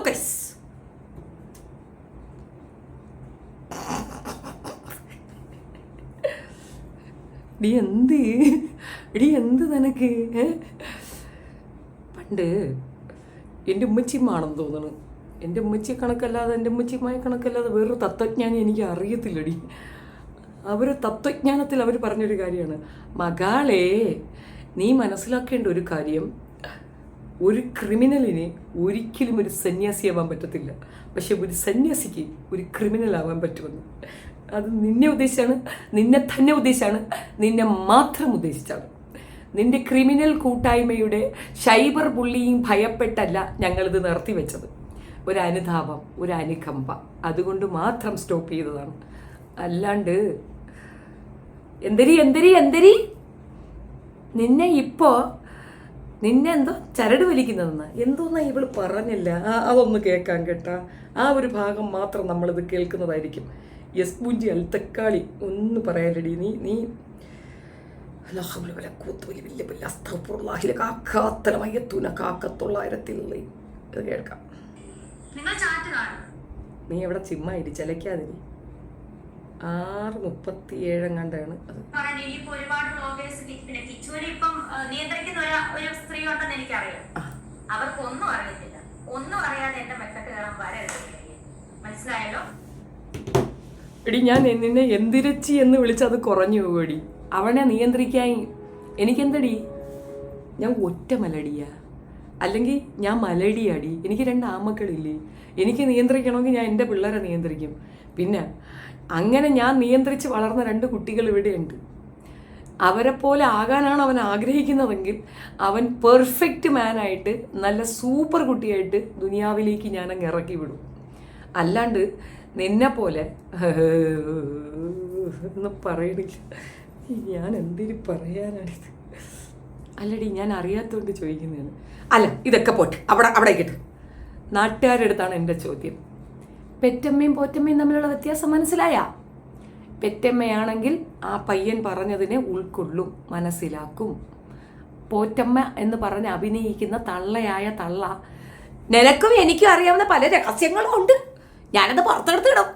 This. എന്ത് നിനക്ക്? പണ്ട് എൻ്റെ ഉമ്മച്ചിമാണെന്ന് തോന്നുന്നു. എൻ്റെ ഉമ്മച്ചി കണക്കല്ലാതെ, എൻ്റെ ഉമ്മച്ചിമായ കണക്കല്ലാതെ വേറൊരു തത്വജ്ഞാനി എനിക്ക് അറിയത്തില്ലടി. അവർ തത്വജ്ഞാനത്തിൽ അവർ പറഞ്ഞൊരു കാര്യമാണ്, മകളെ നീ മനസ്സിലാക്കേണ്ട ഒരു കാര്യം, ഒരു ക്രിമിനലിന് ഒരിക്കലും ഒരു സന്യാസിയാവാൻ പറ്റത്തില്ല, പക്ഷെ ഒരു സന്യാസിക്ക് ഒരു ക്രിമിനലാവാൻ പറ്റുമെന്ന്. അത് നിന്നെ ഉദ്ദേശിച്ചാണ്, നിന്നെ തന്നെ ഉദ്ദേശിച്ചാണ്, നിന്നെ മാത്രം ഉദ്ദേശിച്ചാണ്. നിന്റെ ക്രിമിനൽ കൂട്ടായ്മയുടെ സൈബർ ബുള്ളിയിങ് ഭയപ്പെട്ടല്ല ഞങ്ങളിത് നിർത്തിവെച്ചത്. ഒരു അനുതാപം, ഒരു അനുകമ്പ, അതുകൊണ്ട് മാത്രം സ്റ്റോപ്പ് ചെയ്തതാണ്. അല്ലാണ്ട് എന്തരി നിന്നെ ഇപ്പോൾ നിന്നെ എന്തോ ചരട് വലിക്കുന്നതെന്ന് എന്തോന്നാ ഇവള് പറഞ്ഞില്ല. അതൊന്ന് കേൾക്കാൻ കേട്ടാ, ആ ഒരു ഭാഗം മാത്രം നമ്മളിത് കേൾക്കുന്നതായിരിക്കും. യസ്ബുഞ്ചി അൽത്തക്കാളി ഒന്ന് പറയാലടി. നീ കേൾക്കാം. നീ എവിടെ ചിമ്മായിരി ചിലക്കാതിരി. 6:37 കണ്ടാണ് അത്. എടി ഞാൻ നിന്നെ എന്തിരച്ചി എന്ന് വിളിച്ചത് കുറഞ്ഞു പോകടി. അവനെ നിയന്ത്രിക്കാൻ എനിക്കെന്തടി? ഞാൻ ഒറ്റ മലടിയാ, അല്ലെങ്കിൽ ഞാൻ മലടിയാടി. എനിക്ക് 2 ആമക്കളില്ലേ. എനിക്ക് നിയന്ത്രിക്കണമെങ്കിൽ ഞാൻ എൻ്റെ പിള്ളേരെ നിയന്ത്രിക്കും. പിന്നെ അങ്ങനെ ഞാൻ നിയന്ത്രിച്ച് വളർന്ന 2 കുട്ടികൾ ഇവിടെയുണ്ട്. അവരെ പോലെ ആകാനാണ് അവൻ ആഗ്രഹിക്കുന്നതെങ്കിൽ അവൻ പെർഫെക്റ്റ് മാനായിട്ട് നല്ല സൂപ്പർ കുട്ടിയായിട്ട് ദുനിയാവിലേക്ക് ഞാൻ അങ്ങ് ഇറക്കി വിടും. അല്ലാണ്ട് നിന്നെ പോലെ ഒന്നും പറയണില്ല. ഞാൻ എന്തിനു പറയാനാണിത്? അല്ലടി, ഞാൻ അറിയാത്തതുകൊണ്ട് ചോദിക്കുന്നതാണ്. അല്ല, ഇതൊക്കെ പോട്ടെ, അവിടെ കേട്ട്. നാട്ടുകാരുടെ അടുത്താണ് എൻ്റെ ചോദ്യം. പെറ്റമ്മയും പോറ്റമ്മയും തമ്മിലുള്ള വ്യത്യാസം മനസ്സിലായ? പെറ്റമ്മയാണെങ്കിൽ ആ പയ്യൻ പറഞ്ഞതിനെ ഉൾക്കൊള്ളും, മനസ്സിലാക്കും. പോറ്റമ്മ എന്ന് പറഞ്ഞ് അഭിനയിക്കുന്ന തള്ളയായ തള്ള, നിനക്കും എനിക്കും അറിയാവുന്ന പല രഹസ്യങ്ങളും ഉണ്ട്, ഞാനത് പുറത്തെടുത്തിടും.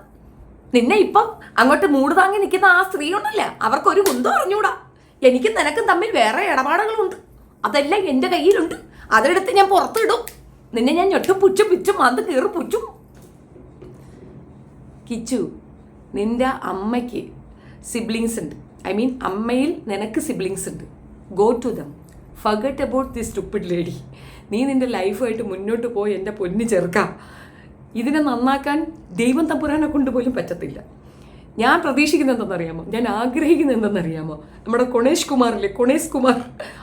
നിന്നെ ഇപ്പം അങ്ങോട്ട് മൂട് താങ്ങി നിൽക്കുന്ന ആ സ്ത്രീ ഉണ്ടല്ലേ, അവർക്കൊരു കുന്തം അറിഞ്ഞൂടാ. എനിക്കും നിനക്കും തമ്മിൽ വേറെ ഇടപാടുകളുണ്ട്, അതെല്ലാം എൻ്റെ കയ്യിലുണ്ട്. അതെടുത്ത് ഞാൻ പുറത്തിടും. നിന്നെ ഞാൻ ഞെട്ടും പുച്ചും പിച്ചും അത് കീറി പുച്ചും. കിച്ചു, നിന്റെ അമ്മയ്ക്ക് സിബ്ലിങ്സ് ഉണ്ട്. അമ്മയിൽ നിനക്ക് സിബ്ലിങ്സ് ഉണ്ട്. Go to them, forget about this stupid lady. നീ നിന്റെ ലൈഫായിട്ട് മുന്നോട്ട് പോയി എൻ്റെ പൊന്നു ചെറുക്കാം. ഇതിനെ നന്നാക്കാൻ ദൈവം തമ്പുരാനെ കൊണ്ടുപോലും പറ്റത്തില്ല. ഞാൻ പ്രതീക്ഷിക്കുന്നത് എന്തെന്നറിയാമോ? ഞാൻ ആഗ്രഹിക്കുന്നത് എന്തെന്നറിയാമോ? നമ്മുടെ കൊണേഷ് കുമാറില്ലേ, കൊണേഷ് കുമാർ,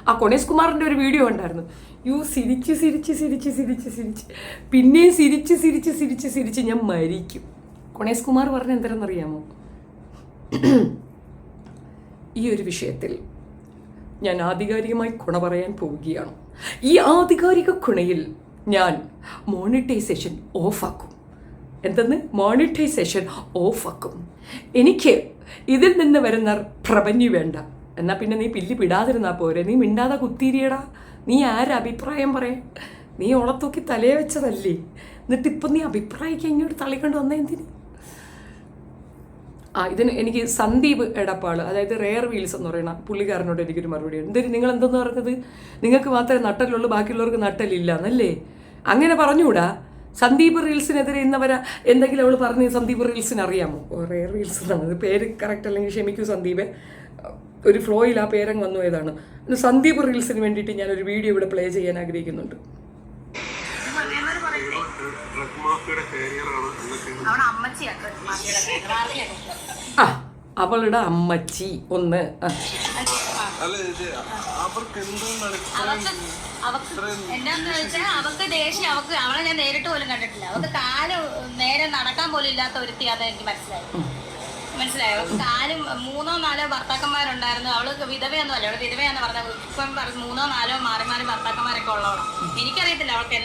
ആ കൊണേഷ് കുമാറിൻ്റെ ഒരു വീഡിയോ ഉണ്ടായിരുന്നു. സിരിച്ച് പിന്നെയും സിരിച്ച് ഞാൻ മരിക്കും. കൊണേഷ് കുമാർ പറഞ്ഞ എന്തെന്നറിയാമോ? ഈ ഒരു വിഷയത്തിൽ ഞാൻ ആധികാരികമായി കുണ പറയാൻ പോവുകയാണ്. ഈ ആധികാരിക കുണയിൽ ഞാൻ മോണിറ്റൈസേഷൻ ഓഫാക്കും. മോണിറ്റൈസേഷൻ ഓഫാക്കും. എനിക്ക് ഇതിൽ നിന്ന് വരുന്ന റവന്യൂ വേണ്ട. എന്നാൽ പിന്നെ നീ പില്ലി പിടാതിരുന്നാൽ പോരെ. നീ മിണ്ടാതെ കുത്തിരിയടാ. നീ അഭിപ്രായം പറയാം? നീ ഓളത്തൂക്കി തലയെ വെച്ചതല്ലേ, എന്നിട്ടിപ്പം നീ അഭിപ്രായിക്കാൻ ഇങ്ങോട്ട് തള്ളിക്കൊണ്ട് വന്നേ എന്തിന്? ഇതിന് എനിക്ക് സന്ദീപ് എടപ്പാള്, അതായത് റെയർ വീൽസ് എന്ന് പറയുന്ന പുള്ളിക്കാരനോട് എനിക്കൊരു മറുപടിയാണ്. നിങ്ങൾ എന്തെന്ന് പറഞ്ഞത്? നിങ്ങൾക്ക് മാത്രമേ നട്ടലുള്ളൂ, ബാക്കിയുള്ളവർക്ക് നട്ടലില്ല എന്നല്ലേ? അങ്ങനെ പറഞ്ഞുകൂടാ. സന്ദീപ് റീൽസിനെതിരെ ഇന്നവരെ എന്തെങ്കിലും അവൾ പറഞ്ഞ് സന്ദീപ് റീൽസിന് അറിയാമോ? റെയർ റീൽസ് എന്നാണ് പേര്, കറക്റ്റ് അല്ലെങ്കിൽ ക്ഷമിക്കൂ സന്ദീപ്, ഒരു ഫ്ലോയിൽ ആ പേരങ്ങ് വന്നു പോയതാണ്. സന്ദീപ് റീൽസിന് വേണ്ടിയിട്ട് ഞാനൊരു വീഡിയോ ഇവിടെ പ്ലേ ചെയ്യാൻ ആഗ്രഹിക്കുന്നുണ്ട്. അവളുടെ അമ്മച്ചി ഒന്ന് എന്താന്ന് വെച്ചാൽ അവക്ക് ദേഷ്യം, അവളെ ഞാൻ നേരിട്ട് പോലും കണ്ടിട്ടില്ല. അവക്ക് കാല് നേരെ നടക്കാൻ പോലും ഇല്ലാത്ത ഒരുത്തിയാന്ന് എനിക്ക് മനസ്സിലായോ? അവൾക്ക് കാലും 3-4 ഭർത്താക്കന്മാരുണ്ടായിരുന്നു. അവള് വിധവയൊന്നും അല്ല, അവള് വിധവയാന്ന് പറഞ്ഞ ഇപ്പം 3-4 മാറി ഭർത്താക്കന്മാരൊക്കെ ഉള്ളവളാണ്. എനിക്കറിയത്തില്ല അവൾക്ക്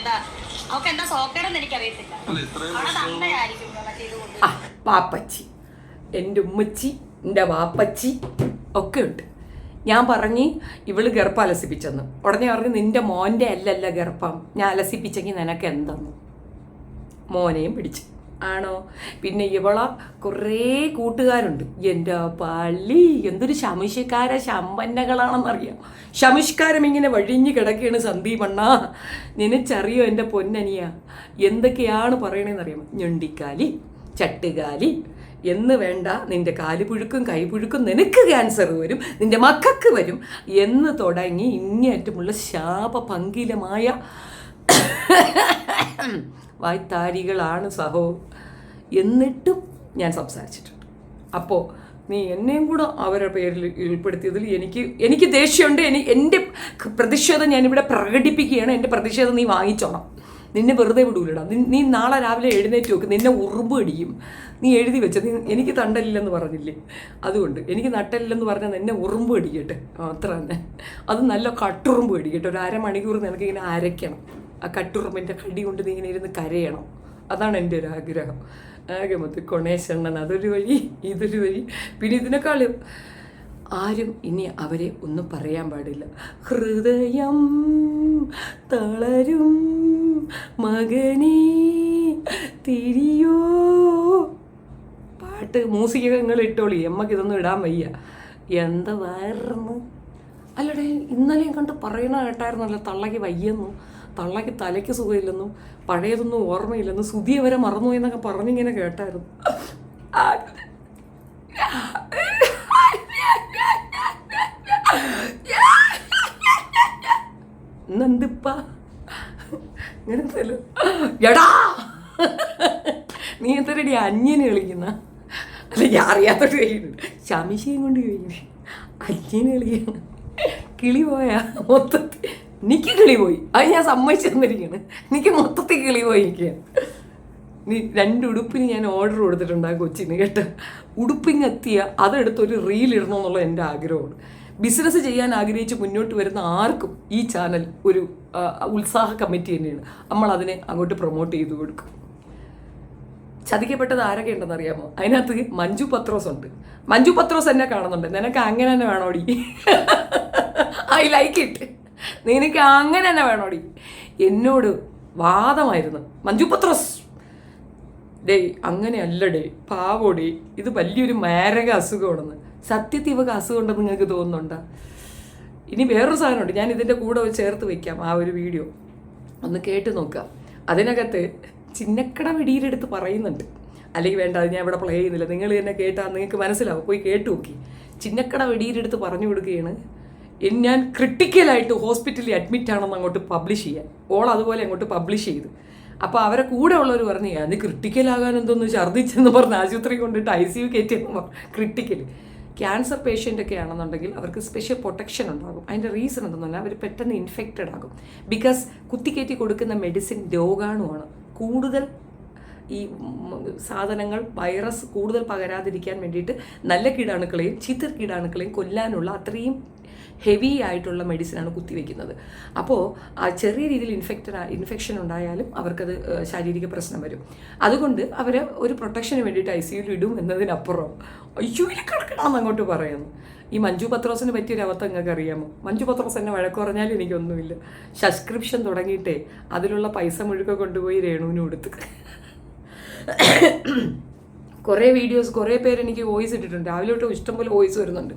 എന്താ സോക്കേടെന്ന് എനിക്കറിയത്തില്ല. അവളെ തന്തയായിരിക്കും വാപ്പച്ചി, എൻ്റെ ഉമ്മച്ചി, എൻ്റെ വാപ്പച്ചി ഒക്കെ ഉണ്ട്. ഞാൻ പറഞ്ഞ് ഇവള് ഗർഭം അലസിപ്പിച്ചെന്ന്. ഉടനെ പറഞ്ഞ് നിന്റെ മോൻ്റെ അല്ലല്ല ഗർഭം, ഞാൻ അലസിപ്പിച്ചെങ്കിൽ നിനക്ക് എന്തെന്ന്. മോനെയും പിടിച്ചു. ആണോ? പിന്നെ ഇവള കുറേ കൂട്ടുകാരുണ്ട്. എൻ്റെ പള്ളി എന്തൊരു ശമ്പന്നകളാണെന്നറിയാം. ശമിഷ്കാരം ഇങ്ങനെ വഴിഞ്ഞ് കിടക്കുകയാണ് സന്ദീപണ്ണ. നിനച്ചറിയോ എൻ്റെ പൊന്നനിയ എന്തൊക്കെയാണ് പറയണതെന്നറിയാമോ? ഞൊണ്ടിക്കാലി, ചട്ടുകാലി എന്ന് വേണ്ട, നിന്റെ കാലുപുഴുക്കും കൈപുഴുക്കും, നിനക്ക് ക്യാൻസർ വരും, നിന്റെ മക്കൾക്ക് വരും എന്ന് തുടങ്ങി ഇങ്ങേറ്റമുള്ള ശാപഭംഗിലമായ വായ്ത്താരികളാണ് സഹോ. എന്നിട്ടും ഞാൻ സംസാരിച്ചിട്ടുണ്ട്. അപ്പോൾ നീ എന്നെയും കൂടെ അവരുടെ പേരിൽ ഉൾപ്പെടുത്തിയതിൽ എനിക്ക് ദേഷ്യമുണ്ട്. എൻ്റെ പ്രതിഷേധം ഞാനിവിടെ പ്രകടിപ്പിക്കുകയാണ്. എൻ്റെ പ്രതിഷേധം നീ വാങ്ങിച്ചോണം. നിന്നെ വെറുതെ വിടൂലടാ. നീ നാളെ രാവിലെ എഴുന്നേറ്റ് നോക്ക്, നിന്നെ ഉറുമ്പ് അടിക്കും. നീ എഴുതി വെച്ചത് എനിക്ക് തണ്ടലില്ലെന്ന് പറഞ്ഞില്ലേ, അതുകൊണ്ട് എനിക്ക് നട്ടലില്ലെന്ന് പറഞ്ഞാൽ നിന്നെ ഉറുമ്പ് അടിക്കട്ടെ, അത്ര തന്നെ. അത് നല്ല കട്ടുറുമ്പ് അടിക്കട്ടെ. ഒരു അരമണിക്കൂർ നിനക്കിങ്ങനെ അരയ്ക്കണം. ആ കട്ടുറുമ്പിൻ്റെ കടി കൊണ്ട് നീ ഇങ്ങനെ ഇരുന്ന് കരയണം. അതാണ് എൻ്റെ ഒരു ആഗ്രഹം. ആകെ മൊത്തം കൊണേശണ്ണൻ അതൊരു വഴി, ഇതൊരു വഴി. പിന്നെ ഇതിനേക്കാളും ആരും ഇനി അവരെ ഒന്നും പറയാൻ പാടില്ല. ഹൃദയം തളരും മകനേ തിരിയോ. പാട്ട് മ്യൂസികങ്ങൾ ഇട്ടോളി, എമ്മക്ക് ഇതൊന്നും ഇടാൻ വയ്യ. എന്താ വയറന്ന് അല്ലടേ, ഇന്നലെയും കണ്ട് പറയണ കേട്ടായിരുന്നല്ലോ തള്ളയ്ക്ക് വയ്യെന്നും, തള്ളയ്ക്ക് തലയ്ക്ക് സുഖമില്ലെന്നും, പഴയതൊന്നും ഓർമ്മയില്ലെന്നും, സുതിയെ വരെ മറന്നു എന്നൊക്കെ പറഞ്ഞിങ്ങനെ കേട്ടായിരുന്നു. ഇന്നെന്തിപ്പാ ഇങ്ങനത്തെ എടാ നീ എന്തരടി അന്യന് കളിക്കുന്ന? അല്ല, ഞാൻ അറിയാത്തോട്ട് കഴിക്കുന്നുണ്ട്. ശമിശയും കൊണ്ട് കഴിക്കുന്നു. അന്യന് കളിക്കുന്നു. കിളി പോയാ മൊത്തത്തിൽ എനിക്ക് കിളി പോയി. അത് ഞാൻ സമ്മതിച്ചു തന്നിരിക്കുകയാണ്. എനിക്ക് മൊത്തത്തിൽ കിളി പോയിരിക്കുക. നീ 2 ഉടുപ്പിന് ഞാൻ ഓർഡർ കൊടുത്തിട്ടുണ്ട് ആ കൊച്ചിന് കേട്ടോ. ഉടുപ്പിങ്ങെത്തിയ അതെടുത്തൊരു റീൽ ഇടണമെന്നുള്ള എൻ്റെ ആഗ്രഹമാണ്. ബിസിനസ് ചെയ്യാൻ ആഗ്രഹിച്ച് മുന്നോട്ട് വരുന്ന ആർക്കും ഈ ചാനൽ ഒരു ഉത്സാഹ കമ്മിറ്റി തന്നെയാണ്. നമ്മൾ അതിനെ അങ്ങോട്ട് പ്രൊമോട്ട് ചെയ്ത് കൊടുക്കും. ചതിക്കപ്പെട്ടത് ആരൊക്കെ ഉണ്ടെന്ന് അറിയാമോ? അതിനകത്ത് മഞ്ജു പത്രോസ് ഉണ്ട്. മഞ്ജു പത്രോസ് എന്നെ കാണുന്നുണ്ട്. നിനക്ക് അങ്ങനെ തന്നെ വേണോടി? I like it. നിനക്ക് അങ്ങനെ തന്നെ വേണോടി? എന്നോട് വാദമായിരുന്നു മഞ്ജു പത്രോസ്. ഡേ അങ്ങനെയല്ല ഡേ, പാവോടേ, ഇത് വലിയൊരു മാരക അസുഖമാണെന്ന്. സത്യത്തിൽ ഇവക്ക് അസുഖം ഉണ്ടെന്ന് നിങ്ങൾക്ക് തോന്നുന്നുണ്ടോ? ഇനി വേറൊരു സാധനമുണ്ട്, ഞാൻ ഇതിൻ്റെ കൂടെ ചേർത്ത് വയ്ക്കാം. ആ ഒരു വീഡിയോ ഒന്ന് കേട്ട് നോക്കാം. അതിനകത്ത് ചിന്നക്കട വെടിയിലെടുത്ത് പറയുന്നുണ്ട്. അല്ലെങ്കിൽ വേണ്ട, അത് ഞാൻ ഇവിടെ പ്ലേ ചെയ്യുന്നില്ല. നിങ്ങൾ തന്നെ കേട്ടാൽ നിങ്ങൾക്ക് മനസ്സിലാവും. പോയി കേട്ട് നോക്കി. ചിന്നക്കട വെടിയിലെടുത്ത് പറഞ്ഞു കൊടുക്കുകയാണ്, ഞാൻ ക്രിട്ടിക്കലായിട്ട് ഹോസ്പിറ്റലിൽ അഡ്മിറ്റ് ആണെന്ന് അങ്ങോട്ട് പബ്ലിഷ് ചെയ്യാൻ. ഓൾ അതുപോലെ അങ്ങോട്ട് പബ്ലിഷ് ചെയ്തു. അപ്പോൾ അവരെ കൂടെ ഉള്ളവർ പറഞ്ഞു, അത് ക്രിട്ടിക്കലാകാൻ എന്തോന്ന് ഛർദ്ദിച്ചെന്ന് പറഞ്ഞ് ആശുപത്രി കൊണ്ടിട്ട് ICU കയറ്റിയെന്ന് പറഞ്ഞു. ക്രിട്ടിക്കൽ ക്യാൻസർ പേഷ്യൻ്റൊക്കെ ആണെന്നുണ്ടെങ്കിൽ അവർക്ക് സ്പെഷ്യൽ പ്രൊട്ടക്ഷൻ ഉണ്ടാകും. അതിൻ്റെ റീസൺ എന്തെന്ന് പറഞ്ഞാൽ അവർ പെട്ടെന്ന് ഇൻഫെക്റ്റഡ് ആകും. ബിക്കോസ് കുത്തിക്കയറ്റി കൊടുക്കുന്ന മെഡിസിൻ രോഗാണുവാണ്. കൂടുതൽ ഈ സാധനങ്ങൾ വൈറസ് കൂടുതൽ പകരാതിരിക്കാൻ വേണ്ടിയിട്ട് നല്ല കീടാണുക്കളെയും ചീത്ത കീടാണുക്കളെയും കൊല്ലാനുള്ള അത്രയും ഹെവി ആയിട്ടുള്ള മെഡിസിനാണ് കുത്തിവെക്കുന്നത്. അപ്പോൾ ആ ചെറിയ രീതിയിൽ ഇൻഫെക്ഷൻ ഉണ്ടായാലും അവർക്കത് ശാരീരിക പ്രശ്നം വരും. അതുകൊണ്ട് അവർ ഒരു പ്രൊട്ടക്ഷന് വേണ്ടിയിട്ട് ICUയിൽ ഇടും എന്നതിനപ്പുറം ICUയിൽ കിടക്കണമെന്ന് അങ്ങോട്ട് പറയുന്നു. ഈ മഞ്ജു പത്രോസിന് പറ്റിയൊരു അവസ്ഥ നിങ്ങൾക്ക് അറിയാമോ? മഞ്ജു പത്രോസ് എന്നെ വഴക്ക് പറഞ്ഞാൽ എനിക്കൊന്നുമില്ല. സബ്സ്ക്രിപ്ഷൻ തുടങ്ങിയിട്ടേ അതിലുള്ള പൈസ മുഴുക്ക കൊണ്ടുപോയി രേണുവിന് കൊടുത്ത്. കുറേ വീഡിയോസ് കുറേ പേര് എനിക്ക് വോയിസ് ഇട്ടിട്ടുണ്ട്. രാവിലെ തൊട്ട് ഇഷ്ടംപോലെ വോയിസ് വരുന്നുണ്ട്.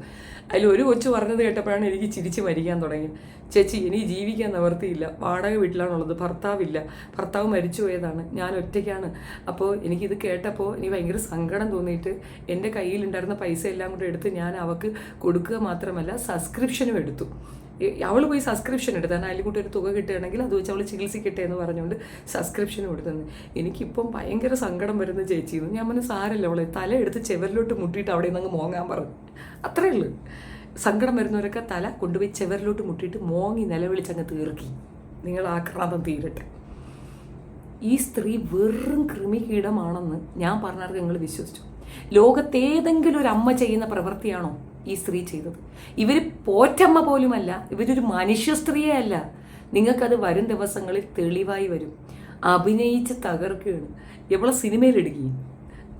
അതിലൊരു കൊച്ചു പറഞ്ഞത് കേട്ടപ്പോഴാണ് എനിക്ക് ചിരിച്ച് മരിക്കാൻ തുടങ്ങി. ചേച്ചി, എനിക്ക് ജീവിക്കാൻ നിവർത്തിയില്ല, വാടക വീട്ടിലാണുള്ളത്, ഭർത്താവില്ല, ഭർത്താവ് മരിച്ചു പോയതാണ്, ഞാൻ ഒറ്റയ്ക്കാണ്. അപ്പോൾ എനിക്കിത് കേട്ടപ്പോൾ എനിക്ക് ഭയങ്കര സങ്കടം തോന്നിയിട്ട് എൻ്റെ കയ്യിലുണ്ടായിരുന്ന പൈസ എല്ലാം കൂടെ എടുത്ത് ഞാൻ അവൾക്ക് കൊടുക്കുക മാത്രമല്ല സബ്സ്ക്രിപ്ഷനും എടുത്തു. അവൾ പോയി സബ്സ്ക്രിപ്ഷൻ എടുത്താണ്. അതിൽ കൂട്ടി ഒരു തുക കിട്ടുകയാണെങ്കിൽ അത് വെച്ച് അവൾ ചികിത്സിക്കട്ടെ എന്ന് പറഞ്ഞുകൊണ്ട് സബ്സ്ക്രിപ്ഷനും എടുത്തത്. എനിക്കിപ്പം ഭയങ്കര സങ്കടം വരുന്ന ചേച്ചിന്ന്. ഞാൻ പറഞ്ഞു, സാരല്ല, അവളെ തല എടുത്ത് ചെവരിലോട്ട് മുട്ടിയിട്ട് അവിടെ നിന്ന് അങ്ങ് മോങ്ങാൻ പറഞ്ഞു. അത്രയേ ഉള്ളൂ. സങ്കടം വരുന്നവരൊക്കെ തല കൊണ്ടുപോയി ചെവരിലോട്ട് മുട്ടിയിട്ട് മോങ്ങി നിലവിളിച്ചങ്ങ് തീർക്കി. നിങ്ങൾ ആക്രാന്തം തീരട്ടെ. ഈ സ്ത്രീ വെറും കൃമികീടമാണെന്ന് ഞാൻ പറഞ്ഞവർക്ക് നിങ്ങൾ വിശ്വസിച്ചു. ലോകത്തേതെങ്കിലും ഒരു അമ്മ ചെയ്യുന്ന പ്രവൃത്തിയാണോ ഈ സ്ത്രീ ചെയ്തത്? ഇവർ പോറ്റമ്മ പോലുമല്ല, ഇവരൊരു മനുഷ്യ സ്ത്രീയേ അല്ല. നിങ്ങൾക്കത് വരും ദിവസങ്ങളിൽ തെളിവായി വരും. അഭിനയിച്ച് തകർക്കുകയാണ്. എവളെ സിനിമയിലിടുകയും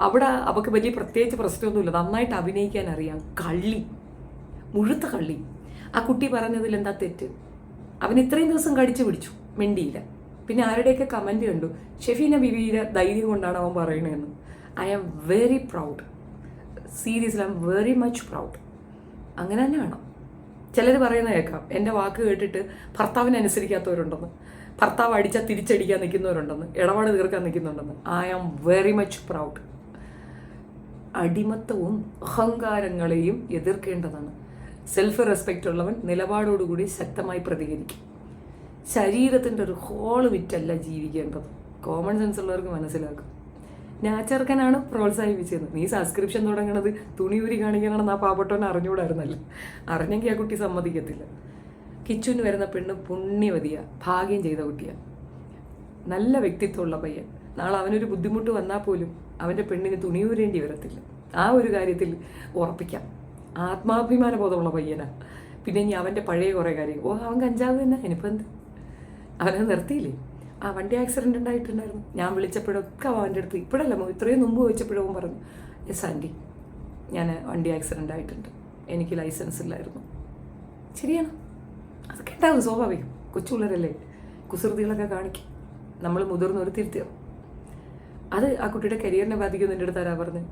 അവിടെ അവൾക്ക് വലിയ പ്രത്യേകിച്ച് പ്രശ്നമൊന്നുമില്ല, നന്നായിട്ട് അഭിനയിക്കാൻ അറിയാം. കള്ളി, മുഴുത്ത കള്ളി. ആ കുട്ടി പറഞ്ഞതിൽ എന്താ തെറ്റ്? അവൻ ഇത്രയും ദിവസം കടിച്ചു പിടിച്ചു, മിണ്ടിയില്ല. പിന്നെ ആരുടെയൊക്കെ കമൻറ്റ് കണ്ടു, ഷെഫീന ബിബിയുടെ ധൈര്യം കൊണ്ടാണ് അവൻ പറയണതെന്ന്. I am very proud, seriously I am very much proud. അങ്ങനെ തന്നെ വേണം. ചിലർ പറയുന്നത് കേൾക്കാം, എൻ്റെ വാക്ക് കേട്ടിട്ട് ഭർത്താവിനെ അനുസരിക്കാത്തവരുണ്ടെന്ന്, ഭർത്താവ് അടിച്ചാൽ തിരിച്ചടിക്കാൻ നിൽക്കുന്നവരുണ്ടെന്ന്, ഇടപാട് തീർക്കാൻ നിൽക്കുന്നുണ്ടെന്ന്. I am very much proud. അടിമത്തവും അഹങ്കാരങ്ങളെയും എതിർക്കേണ്ടതാണ്. സെൽഫ് റെസ്പെക്റ്റ് ഉള്ളവൻ നിലപാടോടുകൂടി ശക്തമായി പ്രതികരിക്കും. ശരീരത്തിൻ്റെ ഒരു ഹോള് വിറ്റല്ല ജീവിക്കേണ്ടത്. കോമൺ സെൻസ് ഉള്ളവർക്ക് മനസ്സിലാക്കും. ഞാൻ ചെറുക്കനാണ് പ്രോത്സാഹിപ്പിച്ചത്. നീ സബ്സ്ക്രിപ്ഷൻ തുടങ്ങണത് തുണിയൂരി കാണിക്കാനാണെന്ന് ആ പാവപ്പെട്ടവനെ അറിഞ്ഞുകൂടായിരുന്നല്ലോ. അറിഞ്ഞെങ്കിൽ ആ കുട്ടി സമ്മതിക്കത്തില്ല. കിച്ചുവിന് വരുന്ന പെണ്ണ് പുണ്യവതിയാണ്, ഭാഗ്യം ചെയ്ത കുട്ടിയാണ്, നല്ല വ്യക്തിത്വമുള്ള പയ്യൻ. നാളെ അവനൊരു ബുദ്ധിമുട്ട് വന്നാൽ പോലും അവൻ്റെ പെണ്ണിന് തുണിയൂരേണ്ടി വരത്തില്ല. ആ ഒരു കാര്യത്തിൽ ഉറപ്പിക്കാം. ആത്മാഭിമാന ബോധമുള്ള പയ്യനാണ്. പിന്നെ ഇനി അവൻ്റെ പഴയ കുറേ കാര്യം, അവൻ കഞ്ചാവ് തന്നെ, ഇനിയിപ്പോൾ എന്ത്, അവനത് നിർത്തിയില്ലേ. ആ വണ്ടി ആക്സിഡൻ്റ് ഉണ്ടായിട്ടുണ്ടായിരുന്നു. ഞാൻ വിളിച്ചപ്പോഴൊക്കെ അവൻ്റെ അടുത്ത്, ഇപ്പോഴല്ല ഇത്രയും മുമ്പ് ചോദിച്ചപ്പോഴും പറഞ്ഞു, യെസ് ആൻറ്റി ഞാൻ വണ്ടി ആക്സിഡൻ്റ് ആയിട്ടുണ്ട്, എനിക്ക് ലൈസൻസ് ഇല്ലായിരുന്നു. ശരിയാണ്, അതൊക്കെ ഉണ്ടാവും, സ്വാഭാവികം. കൊച്ചു പിള്ളേരല്ലേ, കുസൃതികളൊക്കെ കാണിക്കും. നമ്മൾ മുതിർന്നൊരു തിരുത്തിയാണ്. അത് ആ കുട്ടിയുടെ കരിയറിനെ ബാധിക്കും. നിൻ്റെ അടുത്ത് ആരാ പറഞ്ഞു?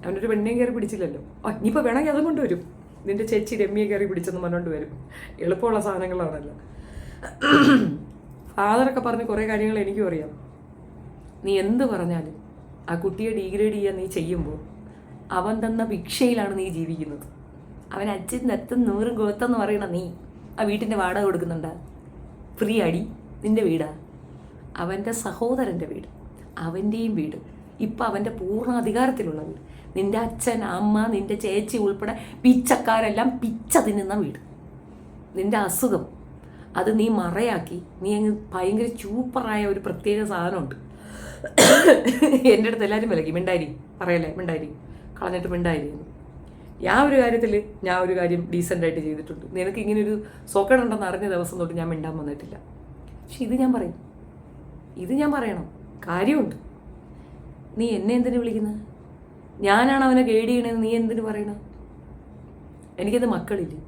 അവനൊരു പെണ്ണിനെയും കയറി പിടിച്ചില്ലല്ലോ. ഇനിയിപ്പോൾ വേണമെങ്കിൽ അതും കൊണ്ടുവരും. നിൻ്റെ ചേച്ചി രമ്യയെ കയറി പിടിച്ചെന്ന് പറഞ്ഞുകൊണ്ട് വരും. എളുപ്പമുള്ള സാധനങ്ങളാണല്ലോ. ഫാദറൊക്കെ പറഞ്ഞ് കുറേ കാര്യങ്ങൾ എനിക്കും അറിയാം. നീ എന്ത് പറഞ്ഞാലും ആ കുട്ടിയെ ഡീഗ്രേഡ് ചെയ്യാൻ നീ ചെയ്യുമ്പോൾ അവൻ തന്ന ഭിക്ഷയിലാണ് നീ ജീവിക്കുന്നത്. അവൻ അച്ഛൻ നെത്തും നൂറും ഗോത്തെന്ന് പറയണ നീ ആ വീട്ടിൻ്റെ വാടക കൊടുക്കുന്നുണ്ടാ? ഫ്രീ അടി, നിൻ്റെ വീടാ. അവൻ്റെ സഹോദരൻ്റെ വീട്, അവൻ്റെയും വീട്, ഇപ്പം അവൻ്റെ പൂർണ്ണ അധികാരത്തിലുള്ള വീട്. നിൻ്റെ അച്ഛൻ, അമ്മ, നിൻ്റെ ചേച്ചി ഉൾപ്പെടെ പിച്ചക്കാരെല്ലാം പിച്ച തിന്നുന്ന വീട്. നിൻ്റെ അസുഖം അത് നീ മറയാക്കി നീ അങ്ങ് ഭയങ്കര സൂപ്പറായ ഒരു പ്രത്യേക സാധനമുണ്ട്. എൻ്റെ അടുത്ത് എല്ലാവരും വിലക്കി, മിണ്ടായി പറയല്ലേ, മിണ്ടായി കളഞ്ഞിട്ട് മിണ്ടായി. ഞാൻ ഒരു കാര്യം ഡീസൻ്റായിട്ട് ചെയ്തിട്ടുണ്ട്. നിനക്ക് ഇങ്ങനൊരു സോക്കേടുണ്ടെന്ന് അറിഞ്ഞ ദിവസം തൊട്ട് ഞാൻ മിണ്ടാൻ വന്നിട്ടില്ല. പക്ഷെ ഇത് ഞാൻ പറയണം, കാര്യമുണ്ട്. നീ എന്നെ എന്തിനു വിളിക്കുന്നത്? ഞാനാണ് അവനെ ഗൈഡ് ചെയ്യണതെന്ന് നീ എന്തിനു പറയണം? എനിക്കത് മക്കളില്ലേ,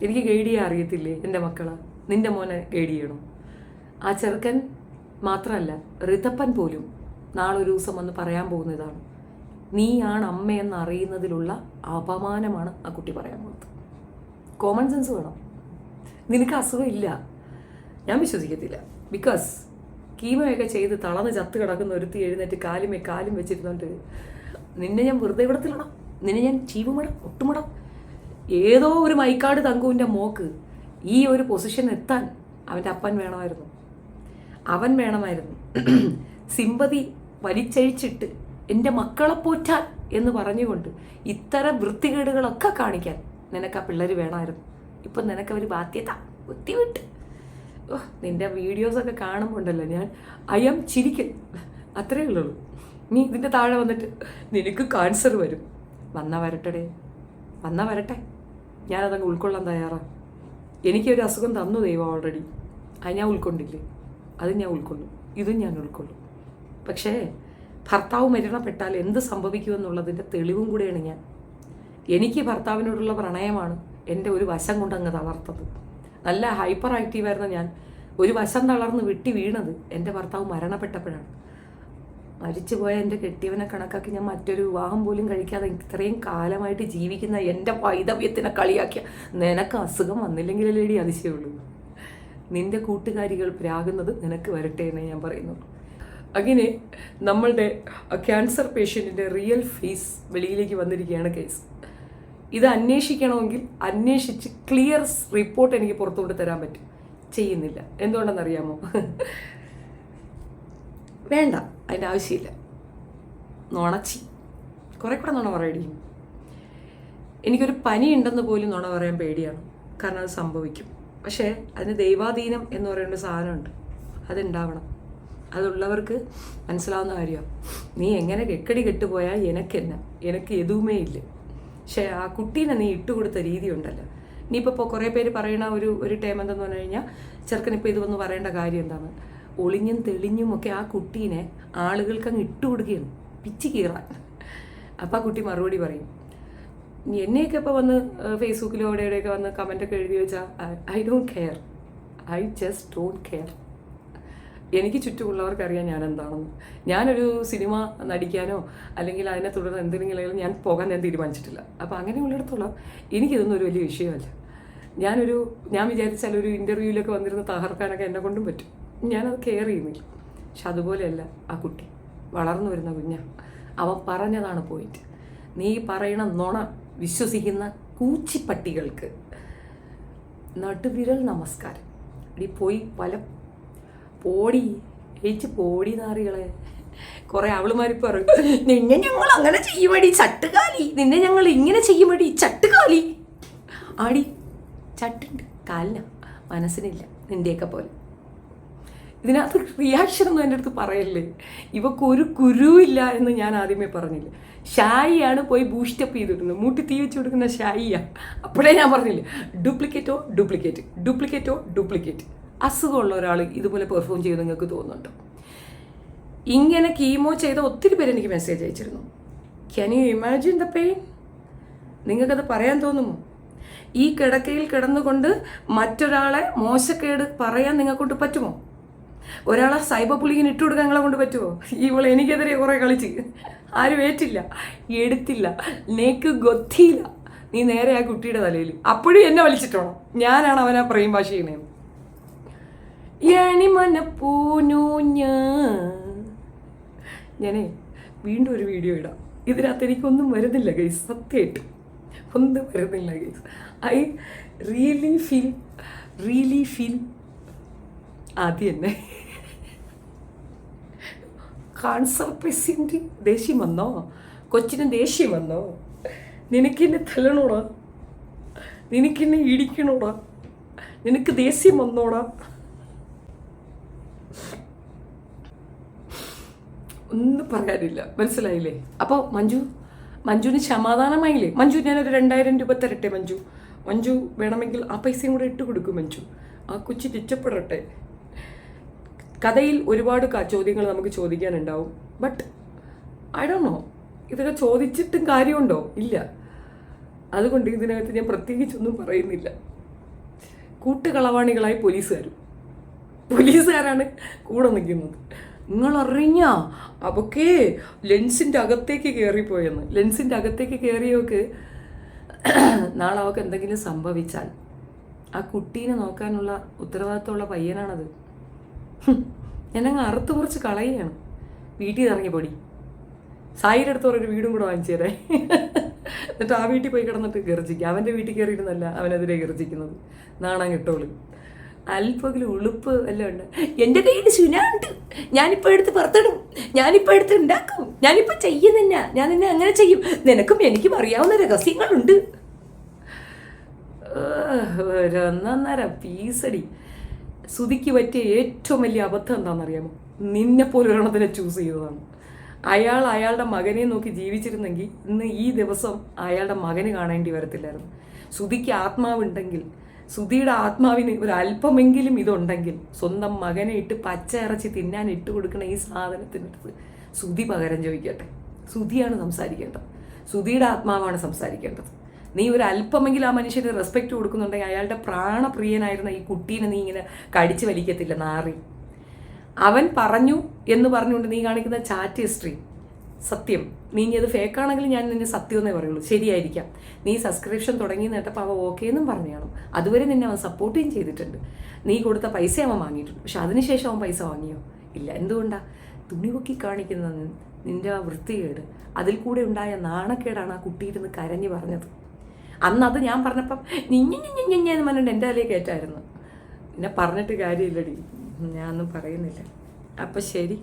എനിക്ക് ഗൈഡ് ചെയ്യാൻ അറിയത്തില്ലേ? എൻ്റെ മക്കളാ, നിൻ്റെ മോനെ ഗൈഡ് ചെയ്യണം. ആ ചെറുക്കൻ മാത്രമല്ല, ഋതപ്പൻ പോലും നാളൊരു ദിവസം വന്ന് പറയാൻ പോകുന്നതാണ്, നീയാണ് അമ്മയെന്ന് അറിയുന്നതിലുള്ള അപമാനമാണ് ആ കുട്ടി പറയാൻ പോകുന്നത്. കോമൺ സെൻസ് വേണം. നിനക്ക് അസുഖം ഇല്ല, ഞാൻ വിശ്വസിക്കത്തില്ല. ബിക്കോസ് കീമയൊക്കെ ചെയ്ത് തളർന്ന് ചത്ത് കിടക്കുന്ന ഒരുത്തി എഴുന്നേറ്റ് കാലും വെച്ചിരുന്നോണ്ട് നിന്നെ ഞാൻ വെറുതെ വിടത്തില്ലണം, നിന്നെ ഞാൻ ചീവുമിടാം, ഒട്ടുമിടാം. ഏതോ ഒരു മൈക്കാട് തങ്കുവിൻ്റെ മോക്ക് ഈ ഒരു പൊസിഷൻ എത്താൻ അവൻ്റെ അപ്പൻ വേണമായിരുന്നു, അവൻ വേണമായിരുന്നു. സിമ്പതി വലിച്ചഴിച്ചിട്ട് എൻ്റെ മക്കളെ പോറ്റാൻ എന്ന് പറഞ്ഞുകൊണ്ട് ഇത്തരം വൃത്തികേടുകളൊക്കെ കാണിക്കാൻ നിനക്ക് ആ പിള്ളേർ വേണമായിരുന്നു. ഇപ്പം നിനക്കവർ ബാധ്യത ബുദ്ധിമുട്ട്. നിൻ്റെ വീഡിയോസൊക്കെ കാണുമ്പോൾ ഉണ്ടല്ലോ, ഞാൻ ചിരിക്കും, അത്രയേ ഉള്ളൂ. നീ ഇതിൻ്റെ താഴെ വന്നിട്ട് നിനക്ക് ക്യാൻസർ വരും, വന്നാൽ വരട്ടെ, ഞാനതങ്ങ് ഉൾക്കൊള്ളാൻ തയ്യാറാണ്. എനിക്കൊരു അസുഖം തന്നു ദൈവം ഓൾറെഡി, അത് ഞാൻ ഉൾക്കൊണ്ടില്ലേ, അത് ഞാൻ ഉൾക്കൊള്ളും, ഇതും ഞാൻ ഉൾക്കൊള്ളും. പക്ഷേ ഭർത്താവ് മരണപ്പെട്ടാൽ എന്ത് സംഭവിക്കുമെന്നുള്ളതിൻ്റെ തെളിവും കൂടെയാണ് ഞാൻ. എനിക്ക് ഭർത്താവിനോടുള്ള പ്രണയമാണ് എൻ്റെ ഒരു വശം കൊണ്ട് അങ്ങ് തളർത്തത്. നല്ല ഹൈപ്പർ ആക്റ്റീവായിരുന്ന ഞാൻ ഒരു വശം തളർന്ന് വീണത് എൻ്റെ ഭർത്താവ് മരണപ്പെട്ടപ്പോഴാണ്. മരിച്ചുപോയ എൻ്റെ കെട്ടിയവനെ കണക്കാക്കി ഞാൻ മറ്റൊരു വിവാഹം പോലും കഴിക്കാതെ ഇത്രയും കാലമായിട്ട് ജീവിക്കുന്ന എൻ്റെ വൈദവ്യത്തിനെ കളിയാക്കിയ നിനക്ക് അസുഖം വന്നില്ലെങ്കിലല്ലേടി അതിശയമുള്ളൂ. നിൻ്റെ കൂട്ടുകാരികൾ പ്രാകുന്നത് നിനക്ക് വരട്ടെ എന്നേ ഞാൻ പറയുന്നുള്ളൂ. അങ്ങനെ നമ്മളുടെ ക്യാൻസർ പേഷ്യൻറ്റിൻ്റെ റിയൽ ഫേസ് വെളിയിലേക്ക് വന്നിരിക്കുകയാണ് കേസ്. ഇത് അന്വേഷിക്കണമെങ്കിൽ അന്വേഷിച്ച് ക്ലിയർ റിപ്പോർട്ട് എനിക്ക് പുറത്തുകൊണ്ട് തരാൻ പറ്റും, ചെയ്യുന്നില്ല. എന്തുകൊണ്ടെന്നറിയാമോ? വേണ്ട, അതിൻ്റെ ആവശ്യമില്ല. നുണച്ചി കുറേ കൂടെ നുണ പറയടിക്കും. എനിക്കൊരു പനി ഉണ്ടെന്ന് പോലും നുണ പറയാൻ പേടിയാണ്, കാരണം അത് സംഭവിക്കും. പക്ഷേ അതിന് ദൈവാധീനം എന്ന് പറയുന്ന സാധനമുണ്ട്, അതുണ്ടാവണം. അതുള്ളവർക്ക് മനസ്സിലാവുന്ന കാര്യമാണ്. നീ എങ്ങനെ കെട്ടുപോയാൽ എനിക്ക് എതുവുമേ ഇല്ല. പക്ഷേ ആ കുട്ടീനെ നീ ഇട്ടുകൊടുത്ത രീതി ഉണ്ടല്ലോ. ഇനിയിപ്പോൾ കുറേ പേര് പറയുന്ന ഒരു ടൈം എന്തെന്ന് പറഞ്ഞു കഴിഞ്ഞാൽ, ചെറുക്കനിപ്പോൾ ഇത് വന്ന് പറയേണ്ട കാര്യം എന്താണ്? ഒളിഞ്ഞും തെളിഞ്ഞും ഒക്കെ ആ കുട്ടീനെ ആളുകൾക്ക് അങ്ങ് ഇട്ടുകൊടുക്കുകയാണ്, പിച്ച് കീറാൻ. അപ്പം ആ കുട്ടി മറുപടി പറയും. എന്നെയൊക്കെ ഇപ്പോൾ വന്ന് ഫേസ്ബുക്കിലോ എവിടെയൊക്കെ വന്ന് കമൻ്റൊക്കെ എഴുതി വെച്ചാൽ I don't care, I just don't care. എനിക്ക് ചുറ്റുമുള്ളവർക്കറിയാം ഞാൻ എന്താണെന്ന്. ഞാനൊരു സിനിമ നടിക്കാനോ അല്ലെങ്കിൽ അതിനെ തുടർന്ന് എന്തെങ്കിലും ഞാൻ പോകാൻ ഞാൻ തീരുമാനിച്ചിട്ടില്ല. അപ്പോൾ അങ്ങനെയുള്ളിടത്തോളം എനിക്കിതൊന്നും ഒരു വലിയ വിഷയമല്ല. ഞാൻ വിചാരിച്ചാൽ ഒരു ഇൻ്റർവ്യൂവിലൊക്കെ വന്നിരുന്ന് തകർക്കാനൊക്കെ എന്നെ കൊണ്ടും പറ്റും. ഞാനത് കെയർ ചെയ്യുന്നില്ല. പക്ഷെ അതുപോലെയല്ല ആ കുട്ടി, വളർന്നു വരുന്ന കുഞ്ഞാ. അവൻ പറഞ്ഞതാണ് പോയിന്റ്. നീ പറയണ നുണ വിശ്വസിക്കുന്ന കൂച്ചിപ്പട്ടികൾക്ക് നടുവിരൽ നമസ്കാരം. പോയി പോടി ഏച്ച് പോടി നാറികളെ. കുറെ അവളുമാരി പറയും, നിന്നെ ഞങ്ങൾ അങ്ങനെ ചെയ്യുമടി ചട്ടുകാലി, നിന്നെ ഞങ്ങൾ ഇങ്ങനെ ചെയ്യുമടി ചട്ടുകാലി. ആടി ചട്ടുണ്ട്, കാലിന, മനസ്സിനില്ല നിൻ്റെയൊക്കെ പോലെ. ഇതിനകത്ത് റിയാക്ഷനൊന്നും എൻ്റെ അടുത്ത് പറയല്ലേ. ഇവക്കൊരു കുരുവില്ല എന്ന് ഞാൻ ആദ്യമേ പറഞ്ഞില്ലേ. ഷായിയാണ് പോയി ബൂസ്റ്റപ്പ് ചെയ്തിട്ടുണ്ട്, മൂട്ടി തീ വെച്ച് കൊടുക്കുന്ന ഷായിയാണ്. അപ്പോഴേ ഞാൻ പറഞ്ഞില്ലേ, ഡ്യൂപ്ലിക്കേറ്റോ ഡ്യൂപ്ലിക്കേറ്റ്, ഡ്യൂപ്ലിക്കേറ്റോ ഡ്യൂപ്ലിക്കേറ്റ്. അസുഖമുള്ള ഒരാൾ ഇതുപോലെ പെർഫോം ചെയ്ത് നിങ്ങൾക്ക് തോന്നുന്നുണ്ടോ? ഇങ്ങനെ കീമോ ചെയ്ത ഒത്തിരി പേര് എനിക്ക് മെസ്സേജ് അയച്ചിരുന്നു. Can you imagine the pain? നിങ്ങൾക്കത് പറയാൻ തോന്നുമോ? ഈ കിടക്കയിൽ കിടന്നുകൊണ്ട് മറ്റൊരാളെ മോശക്കേട് പറയാൻ നിങ്ങൾക്കൊണ്ട് പറ്റുമോ? ഒരാളെ സൈബർ ബുള്ളിങ്ങിന് ഇട്ട് കൊടുക്കാൻ നിങ്ങളെ കൊണ്ട് പറ്റുമോ? ഇവൾ എനിക്കെതിരെ കുറേ കളിച്ച് ആരും ഏറ്റില്ല, എടുത്തില്ല, നേക്ക് ഗൊത്തിയില്ല. നീ നേരെ ആ കുട്ടിയുടെ തലയിൽ അപ്പോഴും എന്നെ വലിച്ചിട്ടോണം. ഞാനാണ് അവനെ പറയും ഭാഷ ചെയ്യണേ. ഞാനേ വീണ്ടും ഒരു വീഡിയോ ഇടാം. ഇതിനകത്ത് എനിക്കൊന്നും വരുന്നില്ല ഗൈസ്, സത്യമായിട്ട് ഒന്നും വരുന്നില്ല ഗൈസ്. ഐ റിയലി ഫീൽ ആദ്യം തന്നെ കാൻസർ പേഷ്യൻ്റ് ദേഷ്യം വന്നോ? കൊച്ചിന് ദേഷ്യം വന്നോ? നിനക്കെന്നെ തല്ലണോടാ? നിനക്കെന്നെ ഇടിക്കണോടാ? നിനക്ക് ദേഷ്യം വന്നോടാ? ഒന്നും പറയാനില്ല, മനസ്സിലായില്ലേ? അപ്പോൾ മഞ്ജുവിന് സമാധാനമായില്ലേ? മഞ്ജു, ഞാനൊരു 2000 രൂപ തരട്ടെ മഞ്ജു വേണമെങ്കിൽ ആ പൈസയും കൂടെ ഇട്ട് കൊടുക്കും മഞ്ജു. ആ കൊച്ചി രക്ഷപ്പെടട്ടെ. കഥയിൽ ഒരുപാട് ചോദ്യങ്ങൾ നമുക്ക് ചോദിക്കാനുണ്ടാവും. ബട്ട് ഐ ഡോണ്ട് നോ, ഇതൊക്കെ ചോദിച്ചിട്ടും കാര്യമുണ്ടോ? ഇല്ല. അതുകൊണ്ട് ഇതിനകത്ത് ഞാൻ പ്രത്യേകിച്ചൊന്നും പറയുന്നില്ല. കൂട്ടുകളവാണികളായി പോലീസുകാരാണ് കൂടെ നിൽക്കുന്നത്. നിങ്ങളറിഞ്ഞ അവക്ക് ലെൻസിൻ്റെ അകത്തേക്ക് കയറിപ്പോയെന്ന്. ലെൻസിൻ്റെ അകത്തേക്ക് കയറിയവർക്ക് നാളെ അവൾക്ക് എന്തെങ്കിലും സംഭവിച്ചാൽ ആ കുട്ടീനെ നോക്കാനുള്ള ഉത്തരവാദിത്തമുള്ള പയ്യനാണത്. ഞാനങ്ങ് അറുത്ത് കുറച്ച് കളയുകയാണ്. വീട്ടിൽ നിന്ന് ഇറങ്ങി പൊടി. സായിയുടെ അടുത്ത് ഒരു വീടും കൂടെ വാങ്ങിച്ചു തരാം. എന്നിട്ട് ആ വീട്ടിൽ പോയി കിടന്നിട്ട് ഗർജിക്കുക. അവൻ്റെ വീട്ടിൽ കയറിയിരുന്നല്ല അവനെതിരെ ഗർജിക്കുന്നത്. നാണം കിട്ടോളൂ. അല്പെങ്കിലും ഉളുപ്പ് എല്ലാം ഉണ്ട്. എൻ്റെ കയ്യിൽ ശുനാണ്ട്, ഞാനിപ്പോൾ എടുത്ത് പുറത്തിടും, ഞാനിപ്പോൾ എടുത്ത് ഉണ്ടാക്കും, ഞാനിപ്പോൾ ചെയ്യുന്നില്ല, ഞാൻ നിന്നെ അങ്ങനെ ചെയ്യും, നിനക്കും എനിക്കും അറിയാവുന്ന രഹസ്യങ്ങളുണ്ട്. ഒരൊന്നര പീസടി. സുധിക്ക് പറ്റിയ ഏറ്റവും വലിയ അബദ്ധം എന്താണെന്നറിയാമോ? നിന്നെപ്പോലെ ഒരെണ്ണത്തിനെ ചൂസ് ചെയ്തതാണ്. അയാളുടെ മകനെ നോക്കി ജീവിച്ചിരുന്നെങ്കിൽ ഇന്ന് ഈ ദിവസം അയാളുടെ മകന് കാണേണ്ടി വരത്തില്ലായിരുന്നു. സുധിക്ക് ആത്മാവുണ്ടെങ്കിൽ, സുധിയുടെ ആത്മാവിന് ഒരു അല്പമെങ്കിലും ഇതുണ്ടെങ്കിൽ സ്വന്തം മകനെ ഇട്ട് പച്ച ഇറച്ചി തിന്നാൻ ഇട്ട് കൊടുക്കുന്ന ഈ സാധനത്തിനടുത്ത് സുധി പകരം ചോദിക്കട്ടെ. സുധിയാണ് സംസാരിക്കേണ്ടത്, സുധിയുടെ ആത്മാവാണ് സംസാരിക്കേണ്ടത്. നീ ഒരു അല്പമെങ്കിലും ആ മനുഷ്യന് റെസ്പെക്റ്റ് കൊടുക്കുന്നുണ്ടെങ്കിൽ അയാളുടെ പ്രാണപ്രിയനായിരുന്ന ഈ കുട്ടീനെ നീ ഇങ്ങനെ കടിച്ചു വലിക്കത്തില്ല, നാറി. അവൻ പറഞ്ഞു എന്ന് പറഞ്ഞുകൊണ്ട് നീ കാണിക്കുന്ന ചാറ്റ് ഹിസ്റ്ററി സത്യം. നീ ഇനി അത് ഫേക്കാണെങ്കിൽ ഞാൻ നിന്നെ സത്യം എന്നേ പറയുള്ളൂ. ശരിയായിരിക്കാം, നീ സബ്സ്ക്രിപ്ഷൻ തുടങ്ങി നേട്ടപ്പോൾ അവൻ ഓക്കെ എന്നും പറഞ്ഞു കാണും. അതുവരെ നിന്നെ അവൻ സപ്പോർട്ടും ചെയ്തിട്ടുണ്ട്. നീ കൊടുത്ത പൈസ അവൻ വാങ്ങിയിട്ടുണ്ട്. പക്ഷെ അതിനുശേഷം അവൻ പൈസ വാങ്ങിയോ? ഇല്ല. എന്തുകൊണ്ടാ? തുണി പൊക്കി കാണിക്കുന്ന നിന്റെ ആ വൃത്തികേട്, അതിൽ കൂടെ ഉണ്ടായ നാണക്കേടാണ് ആ കുട്ടിയിരുന്ന് കരഞ്ഞു പറഞ്ഞത്. അന്ന് അത് ഞാൻ പറഞ്ഞപ്പം എന്ന് പറഞ്ഞിട്ട് എൻ്റെ അതിലേക്ക് കയറ്റായിരുന്നു. പിന്നെ പറഞ്ഞിട്ട് കാര്യമില്ലടി, ഞാനൊന്നും പറയുന്നില്ല. അപ്പം ശരി.